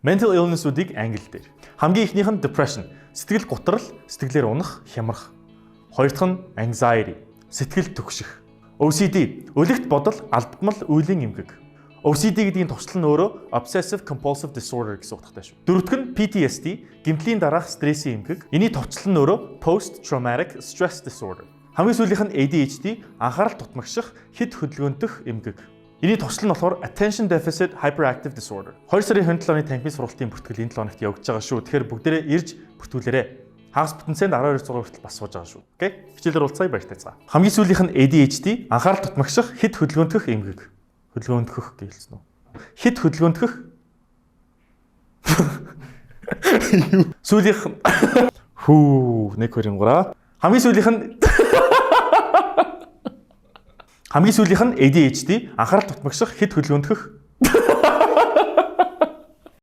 Mental illness-уудыг англи дээр. Хамгийн ихнийх нь depression, сэтгэл гутрал, сэтгэлээр унах, хямрах. Хоёр дахь нь anxiety, сэтгэл түгших. OCD, өлегт бодол, алдмал, үеийн эмгэг. OCD гэдгийн товчлол нь өөрөө obsessive compulsive disorder гэсэн утгатай шүү. Дөрөвдөг нь PTSD, гэмтлийн дараах стрессийн эмгэг. Эний товчлол нь өөрөө post traumatic stress disorder. Хамгийн сүүлийнх нь ADHD, анхаарал дутмагших, хэд хөдөлгөөнтөх эмгэг. Эний товчлол нь болохоор attention deficit hyperactive disorder. 2 сарын 27 оны танхимын сургалтын бүртгэл энэ 7 хоногт явагдаж байгаа шүү. Тэгэхээр бүгдээрээ ирж бүртгүүлээрэй. Хагас бүтэнцэнд 12 дугаар хүртэл бас сууж байгаа шүү. Окей? Хичээлээр уулзъя баяртай цаа. Хамгийн сүүлийнх нь ADHD, анхаарал дутмагших, хэд хөдөлгөөнтөх эмгэг. Хөдөлгөөнтөх гэлсэн үү? Хэд хөдөлгөөнтөх? Сүүлийнх хүү 1 2 3. Хамгийн сүүлийнх нь ADHD, анхаарал дутмагших, хэд хөдөлгөөнтөх